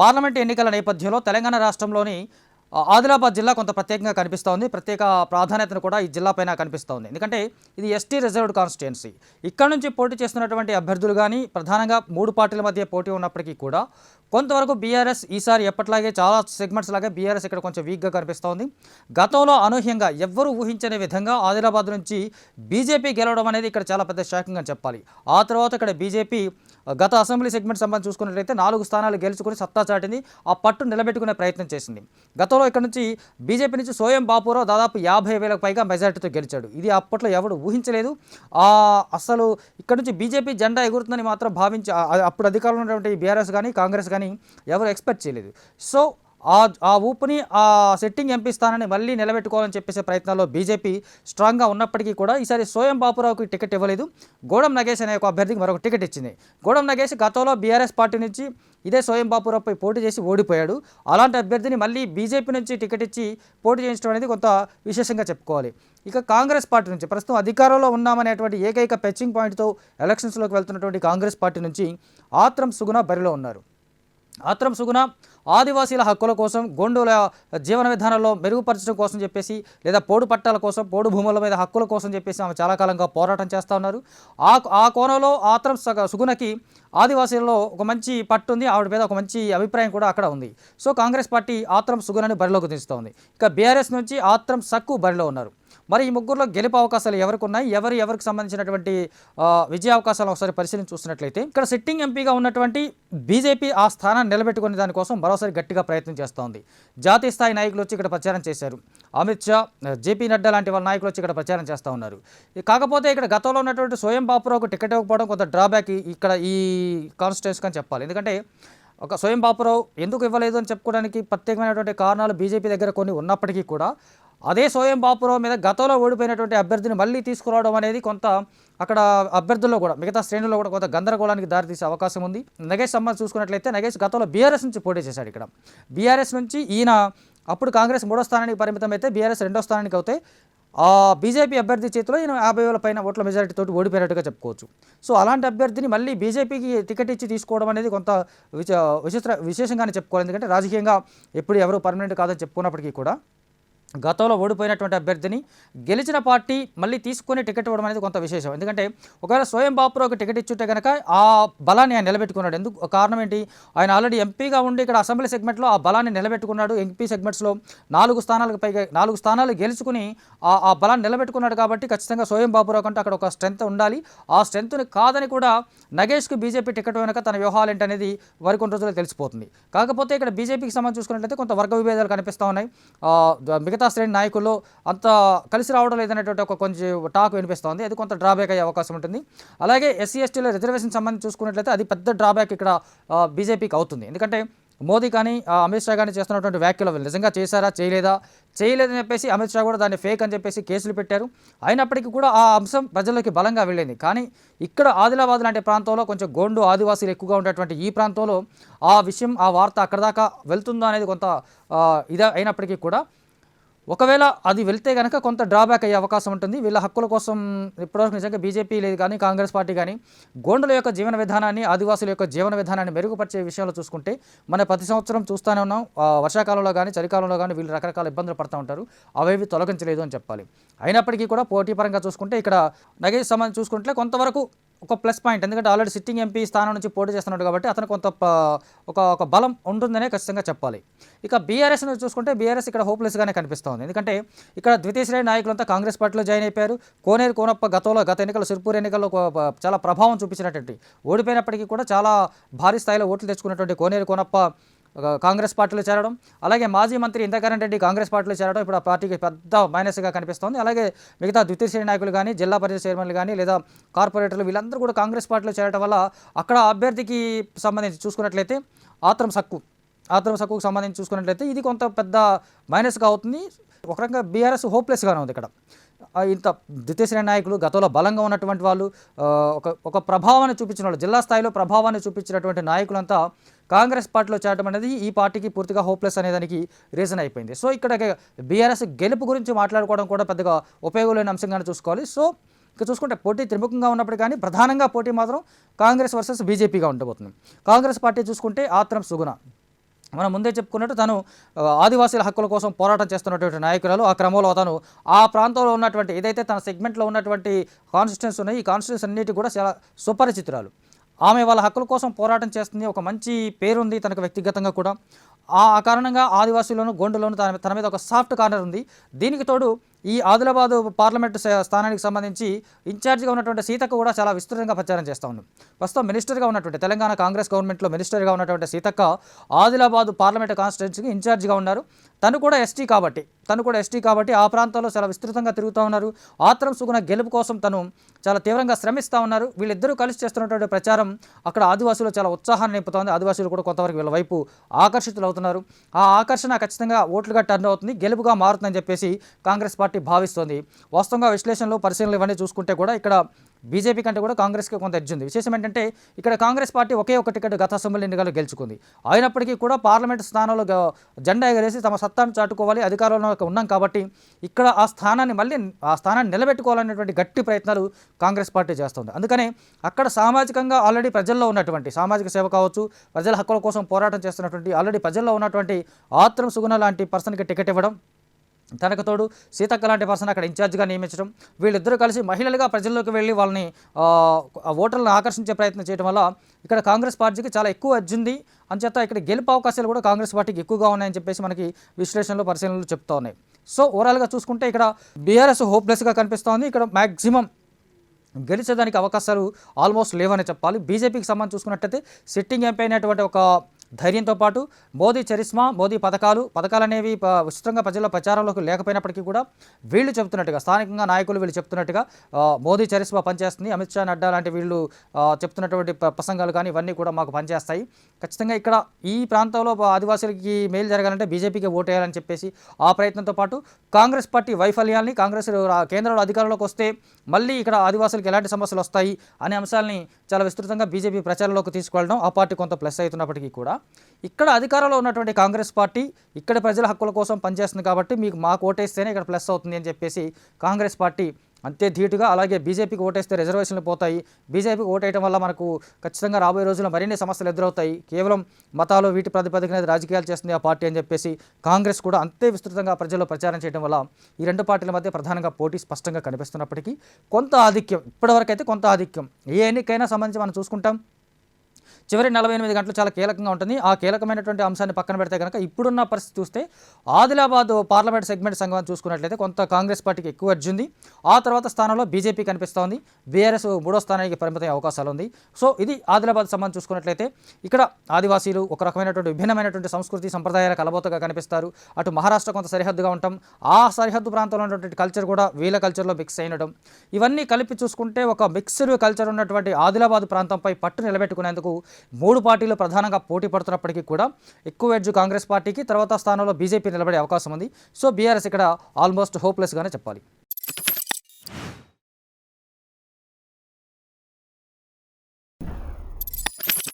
Parliament ఎన్నికల నేపథ్యంలో తెలంగాణ రాష్ట్రంలోని ఆదిలాబాద్ జిల్లా కొంత ప్రత్యేకంగా కనిపిస్తోంది. ప్రత్యేక ప్రాధాన్యతను కూడా ఈ జిల్లా పైన కనిపిస్తోంది. ఎందుకంటే ఇది ఎస్టీ రిజర్వ్డ్ కాన్స్టిట్యుయెన్సీ. ఇక్కడ నుంచి పోటీ చేస్తున్నటువంటి అభ్యర్థులు కానీ ప్రధానంగా 3 పార్టీల మధ్య పోటీ ఉన్నప్పటికీ కూడా కొంతవరకు బీఆర్ఎస్ ఈసారి ఎప్పట్లాగే చాలా సెగ్మెంట్స్ లాగా బీఆర్ఎస్ ఇక్కడ కొంచెం వీక్గా కనిపిస్తోంది. గతంలో అనూహ్యంగా ఎవ్వరూ ఊహించని విధంగా ఆదిలాబాద్ నుంచి బీజేపీ గెలవడం అనేది ఇక్కడ చాలా పెద్ద షాకింగ్ అని చెప్పాలి. ఆ తర్వాత ఇక్కడ బీజేపీ గత అసెంబ్లీ సెగ్మెంట్ సంబంధించి చూసుకున్నట్లయితే 4 స్థానాలు గెలుచుకుని సత్తా చాటింది. ఆ పట్టు నిలబెట్టుకునే ప్రయత్నం చేసింది. గతంలో ఇక్కడ నుంచి బీజేపీ నుంచి సోయం బాపురావు దాదాపు 50,000కు పైగా మెజారిటీతో గెలిచాడు. ఇది అప్పట్లో ఎవడు ఊహించలేదు. అసలు ఇక్కడ నుంచి బీజేపీ జెండా ఎగురుతుందని మాత్రం భావించి అప్పుడు అధికారంలో ఉన్నటువంటి బీఆర్ఎస్ కానీ కాంగ్రెస్ కానీ ఎవరు ఎక్స్పెక్ట్ చేయలేదు. సో ఆ ఊపుని ఆ సిట్టింగ్ ఎంపీ స్థానాన్ని మళ్ళీ నిలబెట్టుకోవాలని చెప్పేసే ప్రయత్నాల్లో బీజేపీ స్ట్రాంగ్గా ఉన్నప్పటికీ కూడా ఈసారి సోయం బాపురావుకి టికెట్ ఇవ్వలేదు. గోడం నగేష్ అనే ఒక అభ్యర్థికి మరొక టికెట్ ఇచ్చింది. గోడం నగేష్ గతంలో బీఆర్ఎస్ పార్టీ నుంచి ఇదే సోయం బాపురావుపై పోటీ చేసి ఓడిపోయాడు. అలాంటి అభ్యర్థిని మళ్ళీ బీజేపీ నుంచి టికెట్ ఇచ్చి పోటీ చేయించడం అనేది కొంత విశేషంగా చెప్పుకోవాలి. ఇక కాంగ్రెస్ పార్టీ నుంచి ప్రస్తుతం అధికారంలో ఉన్నామనేటువంటి ఏకైక పెచ్చింగ్ పాయింట్తో ఎలక్షన్స్లోకి వెళ్తున్నటువంటి కాంగ్రెస్ పార్టీ నుంచి ఆత్రం సుగుణ బరిలో ఉన్నారు. ఆత్రం సుగుణ ఆదివాసీల హక్కుల కోసం, గోండుల జీవన విధానంలో మెరుగుపరచడం కోసం చెప్పేసి, లేదా పోడు పట్టాల కోసం, పోడు భూముల మీద హక్కుల కోసం చెప్పేసి ఆమె చాలా కాలంగా పోరాటం చేస్తూ ఉన్నారు. ఆ కోణంలో ఆత్రం సుగుణకి ఆదివాసీలలో ఒక మంచి పట్టు ఉంది. ఆవిడ మీద ఒక మంచి అభిప్రాయం కూడా అక్కడ ఉంది. సో కాంగ్రెస్ పార్టీ ఆత్రం సుగుణని బరిలోకి దించుతోంది. ఇక బీఆర్ఎస్ నుంచి ఆత్రం సక్కు బరిలో ఉన్నారు. మరి ఈ ముగ్గురులో గెలుపు అవకాశాలు ఎవరికి ఉన్నాయి, ఎవరికి సంబంధించినటువంటి విజయ అవకాశాలు ఒకసారి పరిశీలించి చూసినట్లయితే ఇక్కడ సిట్టింగ్ ఎంపీగా ఉన్నటువంటి బీజేపీ ఆ స్థానాన్ని నిలబెట్టుకునే దానికోసం మరోసారి గట్టిగా ప్రయత్నం చేస్తోంది. జాతీయ స్థాయి నాయకులు వచ్చి ఇక్కడ ప్రచారం చేశారు. అమిత్ షా, జేపీ నడ్డా లాంటి వాళ్ళ నాయకులు వచ్చి ఇక్కడ ప్రచారం చేస్తూ ఉన్నారు. కాకపోతే ఇక్కడ గతంలో ఉన్నటువంటి సోయం బాపురావుకు టికెట్ ఇవ్వకపోవడం కొంత డ్రాబ్యాక్ ఇక్కడ ఈ కాన్స్టిట్యుయెన్సీ అని చెప్పాలి. ఎందుకంటే ఒక సోయం బాపురావు ఎందుకు ఇవ్వలేదు అని చెప్పుకోవడానికి ప్రత్యేకమైనటువంటి కారణాలు బీజేపీ దగ్గర కొన్ని ఉన్నప్పటికీ కూడా అదే సోయం బాపురావు మీద గతంలో ఓడిపోయినటువంటి అభ్యర్థిని మళ్ళీ తీసుకురావడం అనేది కొంత అక్కడ అభ్యర్థుల్లో కూడా మిగతా శ్రేణుల్లో కూడా కొంత గందరగోళానికి దారితీసే అవకాశం ఉంది. నగేష్ సంబంధించి చూసుకున్నట్లయితే నగేష్ గతంలో బీఆర్ఎస్ నుంచి పోటీ చేశాడు. ఇక్కడ బీఆర్ఎస్ నుంచి ఈయన అప్పుడు కాంగ్రెస్ 3వ స్థానానికి పరిమితం అయితే బీఆర్ఎస్ 2వ స్థానానికి అవుతే బీజేపీ అభ్యర్థి చేతిలో ఈయన 50,000 పైన ఓట్ల మెజారిటీతో ఓడిపోయినట్టుగా చెప్పుకోవచ్చు. సో అలాంటి అభ్యర్థిని మళ్ళీ బీజేపీకి టికెట్ ఇచ్చి తీసుకోవడం అనేది కొంత విశేషంగానే చెప్పుకోవాలి. ఎందుకంటే రాజకీయంగా ఎప్పుడు ఎవరు పర్మనెంట్ కాదని చెప్పుకున్నప్పటికీ కూడా గతంలో ఓడిపోయినటువంటి అభ్యర్థిని గెలిచిన పార్టీ మళ్ళీ తీసుకుని టికెట్ ఇవ్వడం అనేది కొంత విశేషం. ఎందుకంటే ఒకవేళ సోయం బాపురావుకి టికెట్ ఇచ్చుంటే కనుక ఆ బలాన్ని ఆయన నిలబెట్టుకున్నాడు. ఎందుకు కారణం ఏంటి, ఆయన ఆల్రెడీ ఎంపీగా ఉండి ఇక్కడ అసెంబ్లీ సెగ్మెంట్లో ఆ బలాన్ని నిలబెట్టుకున్నాడు. ఎంపీ సెగ్మెంట్స్లో 4 స్థానాలకు పైగా 4 స్థానాలు గెలుచుకుని ఆ బలాన్ని నిలబెట్టుకున్నాడు. కాబట్టి ఖచ్చితంగా సోయం బాపురావు కంటే అక్కడ ఒక స్ట్రెంత్ ఉండాలి. ఆ స్ట్రెంత్ని కాదని కూడా నగేష్కి బీజేపీ టికెట్ వెనుక తన వ్యవహారాలు ఏంటనేది కొన్ని రోజుల్లో తెలిసిపోతుంది. కాకపోతే ఇక్కడ బీజేపీకి సంబంధించి చూసుకున్నట్లయితే కొంత వర్గ విభేదాలు కనిపిస్తూ ఉన్నాయి. మిగతా శ్రేణి నాయకుల్లో అంత కలిసి రావడం లేదనేటువంటి ఒక కొంచెం టాక్ వినిపిస్తోంది. అది కొంత డ్రాబ్యాక్ అయ్యే అవకాశం ఉంటుంది. అలాగే ఎస్సీ ఎస్టీల రిజర్వేషన్ సంబంధించి చూసుకున్నట్లయితే అది పెద్ద డ్రాబ్యాక్ ఇక్కడ బీజేపీకి అవుతుంది. ఎందుకంటే మోదీ కానీ అమిత్ షా కానీ చేస్తున్నటువంటి వ్యాఖ్యలు నిజంగా చేశారా చేయలేదని చెప్పేసి అమిత్ షా కూడా దాన్ని ఫేక్ అని చెప్పేసి కేసులు పెట్టారు. అయినప్పటికీ కూడా ఆ అంశం ప్రజల్లోకి బలంగా వెళ్ళింది. కానీ ఇక్కడ ఆదిలాబాద్ లాంటి ప్రాంతంలో కొంచెం గోండు ఆదివాసీలు ఎక్కువగా ఉండేటువంటి ఈ ప్రాంతంలో ఆ విషయం ఆ వార్త అక్కడ దాకా వెళ్తుందో అనేది కొంత ఇది అయినప్పటికీ కూడా ఒకవేళ అది వెళ్తే కనుక కొంత డ్రాబ్యాక్ అయ్యే అవకాశం ఉంటుంది. వీళ్ళ హక్కుల కోసం ఇప్పటివరకు నిజంగా బీజేపీ లేదు కానీ కాంగ్రెస్ పార్టీ కానీ గోండుల యొక్క జీవన విధానాన్ని, ఆదివాసుల యొక్క జీవన విధానాన్ని మెరుగుపరిచే విషయంలో చూసుకుంటే మన ప్రతి సంవత్సరం చూస్తూనే ఉన్నాం. వర్షాకాలంలో కానీ చలికాలంలో కానీ వీళ్ళు రకరకాల ఇబ్బందులు పడుతూ ఉంటారు. అవేవి తొలగించలేదు అని చెప్పాలి. అయినప్పటికీ కూడా పోటీ పరంగా చూసుకుంటే ఇక్కడ నగేష్ సంబంధించి చూసుకుంటే కొంతవరకు ఒక ప్లస్ పాయింట్. ఎందుకంటే ఆల్రెడీ సిట్టింగ్ ఎంపీ స్థానం నుంచి పోటీ చేస్తున్నాడు కాబట్టి అతను కొంత ఒక బలం ఉంటుందనే ఖచ్చితంగా చెప్పాలి. ఇక బీఆర్ఎస్ చూసుకుంటే బీఆర్ఎస్ ఇక్కడ హోప్లెస్గానే కనిపిస్తోంది. ఎందుకంటే ఇక్కడ ద్వితీయ శ్రేణి నాయకులంతా కాంగ్రెస్ పార్టీలో జాయిన్ అయిపోయారు. కోనేరు కోనప్ప గత ఎన్నికల్లో సిర్పూర్ ఎన్నికల్లో చాలా ప్రభావం చూపించినటువంటి ఓడిపోయినప్పటికీ కూడా చాలా భారీ స్థాయిలో ఓట్లు తెచ్చుకున్నటువంటి కోనేరు కోనప్ప కాంగ్రెస్ పార్టీలో చేరడం, అలాగే మాజీ మంత్రి ఇంద్రకరణ్ రెడ్డి కాంగ్రెస్ పార్టీలో చేరడం ఇప్పుడు ఆ పార్టీకి పెద్ద మైనస్గా కనిపిస్తోంది. అలాగే మిగతా ద్వితీయ శ్రేణి నాయకులు కానీ జిల్లా పరిషత్ చైర్మన్లు కానీ లేదా కార్పొరేటర్లు వీళ్ళందరూ కూడా కాంగ్రెస్ పార్టీలో చేరడం వల్ల అక్కడ అభ్యర్థికి సంబంధించి చూసుకున్నట్లయితే ఆత్రం సక్కుకు సంబంధించి చూసుకున్నట్లయితే ఇది కొంత పెద్ద మైనస్గా అవుతుంది. ఒక రకంగా బీఆర్ఎస్ హోప్లెస్గానే ఉంది. ఇక్కడ ఇంత ద్వితీయ శ్రేణి నాయకులు గతంలో బలంగా ఉన్నటువంటి వాళ్ళు ఒక ప్రభావాన్ని చూపించిన వాళ్ళు, జిల్లా స్థాయిలో ప్రభావాన్ని చూపించినటువంటి నాయకులంతా కాంగ్రెస్ పార్టీలో చేరడం అనేది ఈ పార్టీకి పూర్తిగా హోప్లెస్ అనేదానికి రీజన్ అయిపోయింది. సో ఇక్కడ బీఆర్ఎస్ గెలుపు గురించి మాట్లాడుకోవడం కూడా పెద్దగా ఉపయోగం లేని అంశంగానే చూసుకోవాలి. సో ఇక చూసుకుంటే పోటీ త్రిముఖంగా ఉన్నప్పటికీ కానీ ప్రధానంగా పోటీ మాత్రం కాంగ్రెస్ వర్సెస్ బీజేపీగా ఉండబోతుంది. కాంగ్రెస్ పార్టీ చూసుకుంటే ఆత్రం సుగుణ మనం ముందే చెప్పుకున్నట్టు తను ఆదివాసీల హక్కుల కోసం పోరాటం చేస్తున్నటువంటి నాయకురాలు. ఆ క్రమంలో తను ఆ ప్రాంతంలో ఉన్నటువంటి ఏదైతే తన సెగ్మెంట్లో ఉన్నటువంటి కాన్స్టిట్యుయెన్సీ ఉన్నాయి, ఈ కాన్స్టిట్యుయెన్సీ అన్నిటి కూడా చాలా సుపరిచితురాలు. ఆమె వాళ్ళ హక్కుల కోసం పోరాటం చేస్తుంది. ఒక మంచి పేరుంది తనకు వ్యక్తిగతంగా కూడా. ఆ కారణంగా ఆదివాసీలోను, గోండులోను తన మీద ఒక సాఫ్ట్ కార్నర్ ఉంది. దీనికి తోడు ఈ ఆదిలాబాదు పార్లమెంటు స్థానానికి సంబంధించి ఇన్ఛార్జిగా ఉన్నటువంటి సీతక్క కూడా చాలా విస్తృతంగా ప్రచారం చేస్తూ ఉంది. ప్రస్తుతం మినిస్టర్గా ఉన్నటువంటి తెలంగాణ కాంగ్రెస్ గవర్నమెంట్లో మినిస్టర్గా ఉన్నటువంటి సీతక్క ఆదిలాబాదు పార్లమెంటు కాన్స్టిట్యున్సీకి ఇన్ఛార్జిగా ఉన్నారు. తను కూడా ఎస్టీ కాబట్టి ఆ ప్రాంతంలో చాలా విస్తృతంగా తిరుగుతూ ఉన్నారు. ఆత్రం సుగుణ గెలుపు కోసం తను చాలా తీవ్రంగా శ్రమిస్తూ ఉన్నారు. వీళ్ళిద్దరూ కలిసి చేస్తున్నటువంటి ప్రచారం అక్కడ ఆదివాసులు చాలా ఉత్సాహాన్ని నింపుతోంది. ఆదివాసులు కూడా కొంతవరకు వీళ్ళ వైపు ఆకర్షితులు అవుతున్నారు. ఆ ఆకర్షణ ఖచ్చితంగా ఓట్లుగా టర్న్ అవుతుంది, గెలుపుగా మారుతుందని చెప్పేసి కాంగ్రెస్ పార్టీ భావిస్తోంది. వాస్తవంగా విశ్లేషణలు, పరిశీలనలు ఇవన్నీ చూసుకుంటే కూడా ఇక్కడ బీజేపీ కంటే కూడా కాంగ్రెస్కి కొంత ఎడ్జ్ ఉంది. విశేషం ఏంటంటే ఇక్కడ కాంగ్రెస్ పార్టీ ఒకే ఒక టికెట్ గత అసెంబ్లీ ఎన్నికల్లో గెలుచుకుంది. అయినప్పటికీ కూడా పార్లమెంటు స్థానంలో జెండా ఎగరేసి తమ సత్తాను చాటుకోవాలి, అధికారంలో ఉన్నాం కాబట్టి ఇక్కడ ఆ స్థానాన్ని నిలబెట్టుకోవాలనేటువంటి గట్టి ప్రయత్నాలు కాంగ్రెస్ పార్టీ చేస్తుంది. అందుకనే అక్కడ సామాజికంగా ఆల్రెడీ ప్రజల్లో ఉన్నటువంటి సామాజిక సేవ కావచ్చు, ప్రజల హక్కుల కోసం పోరాటం చేస్తున్నటువంటి ఆల్రెడీ ప్రజల్లో ఉన్నటువంటి ఆత్రం సుగుణ లాంటి పర్సన్కి టికెట్ ఇవ్వడం, తనకు తోడు సీతక్క లాంటి పర్సన్ అక్కడ ఇన్ఛార్జిగా నియమించడం, వీళ్ళిద్దరూ కలిసి మహిళలుగా ప్రజల్లోకి వెళ్ళి వాళ్ళని ఓటర్లను ఆకర్షించే ప్రయత్నం చేయడం వల్ల ఇక్కడ కాంగ్రెస్ పార్టీకి చాలా ఎక్కువ అర్జుంది. అంచేత ఇక్కడ గెలుపు అవకాశాలు కూడా కాంగ్రెస్ పార్టీకి ఎక్కువగా ఉన్నాయని చెప్పేసి మనకి విశ్లేషణలు, పరిశీలనలు చెప్తా ఉన్నాయి. సో ఓవరాల్గా చూసుకుంటే ఇక్కడ బీఆర్ఎస్ హోప్లెస్గా కనిపిస్తోంది. ఇక్కడ మ్యాక్సిమం గెలిచేదానికి అవకాశాలు ఆల్మోస్ట్ లేవని చెప్పాలి. బీజేపీకి సంబంధించి చూసుకున్నట్టయితే సిట్టింగ్ ఎంపీ అయినటువంటి ఒక ధైర్యంతో పాటు మోదీ చరిస్మా, మోదీ పథకాలు అనేవి విస్తృతంగా ప్రజల్లో ప్రచారంలోకి లేకపోయినప్పటికీ కూడా వీళ్ళు చెప్తున్నట్టుగా, స్థానికంగా నాయకులు వీళ్ళు చెప్తున్నట్టుగా మోదీ చరిస్మా పనిచేస్తుంది. అమిత్ షా, నడ్డా లాంటి వీళ్ళు చెప్తున్నటువంటి ప్రసంగాలు కానీ ఇవన్నీ కూడా మాకు పనిచేస్తాయి. ఖచ్చితంగా ఇక్కడ ఈ ప్రాంతంలో ఆదివాసులకి మేలు జరగాలంటే బీజేపీకి ఓటేయాలని చెప్పేసి ఆ ప్రయత్నంతో పాటు కాంగ్రెస్ పార్టీ వైఫల్యాన్ని, కాంగ్రెస్ కేంద్రంలో అధికారంలోకి వస్తే మళ్ళీ ఇక్కడ ఆదివాసులకు ఎలాంటి సమస్యలు వస్తాయి అనే అంశాలని చాలా విస్తృతంగా బీజేపీ ప్రచారంలోకి తీసుకువెళ్ళడం ఆ పార్టీ కొంత ప్లస్ అవుతున్నప్పటికీ కూడా ఇక్కడ అధికారంలో ఉన్నటువంటి కాంగ్రెస్ పార్టీ ఇక్కడ ప్రజల హక్కుల కోసం పనిచేస్తుంది కాబట్టి మాకు ఓటేస్తేనే ఇక్కడ ప్లస్ అవుతుంది అని చెప్పేసి కాంగ్రెస్ పార్టీ అంతే ధీటుగా, అలాగే బీజేపీకి ఓటేస్తే రిజర్వేషన్లు పోతాయి, బీజేపీకి ఓటేయడం వల్ల మనకు ఖచ్చితంగా రాబోయే రోజుల్లో మరిన్ని సమస్యలు ఎదురవుతాయి, కేవలం మతాలు వీటి ప్రాతిపదికన రాజకీయాలు చేస్తుంది ఆ పార్టీ అని చెప్పేసి కాంగ్రెస్ కూడా అంతే విస్తృతంగా ప్రజల్లో ప్రచారం చేయడం వల్ల ఈ రెండు పార్టీల మధ్య ప్రధానంగా పోటీ స్పష్టంగా కనిపిస్తున్నప్పటికీ కొంత ఆధిక్యం, ఇప్పటివరకైతే కొంత ఆధిక్యం. ఏ ఎన్నికైనా సంబంధించి మనం చూసుకుంటాం చివరి 48 గంటలు చాలా కీలకంగా ఉంటుంది. ఆ కీలకమైనటువంటి అంశాన్ని పక్కన పెడితే కనుక ఇప్పుడున్న పరిస్థితి చూస్తే ఆదిలాబాద్ పార్లమెంట్ సెగ్మెంట్ సంఘం చూసుకున్నట్లయితే కొంత కాంగ్రెస్ పార్టీకి ఎక్కువ అర్జుంది. ఆ తర్వాత స్థానంలో బీజేపీ కనిపిస్తోంది. బీఆర్ఎస్ 3వ స్థానానికి పరిమితమయ్యే అవకాశాలు ఉంది. సో ఇది ఆదిలాబాద్ సంబంధం చూసుకున్నట్లయితే ఇక్కడ ఆదివాసీలు ఒక రకమైనటువంటి విభిన్నమైనటువంటి సంస్కృతి సంప్రదాయాల కలబోతగా కనిపిస్తారు. అటు మహారాష్ట్ర కొంత సరిహద్దుగా ఉంటాం, ఆ సరిహద్దు ప్రాంతంలో ఉన్నటువంటి కల్చర్ కూడా వీళ్ళ కల్చర్లో మిక్స్ అయినడం, ఇవన్నీ కలిపి చూసుకుంటే ఒక మిక్స్డ్ కల్చర్ ఉన్నటువంటి ఆదిలాబాద్ ప్రాంతంపై పట్టు నిలబెట్టుకునేందుకు 3 పార్టీలు ప్రధానంగా పోటీ పడుతున్నప్పటికీ కూడా ఎక్కువ ఎడ్జ్ కాంగ్రెస్ పార్టీకి, తర్వాత స్థానంలో బీజేపీ నిలబడే అవకాశం ఉంది. సో బీఆర్ఎస్ ఇక్కడ ఆల్మోస్ట్ హోప్లెస్గానే చెప్పాలి.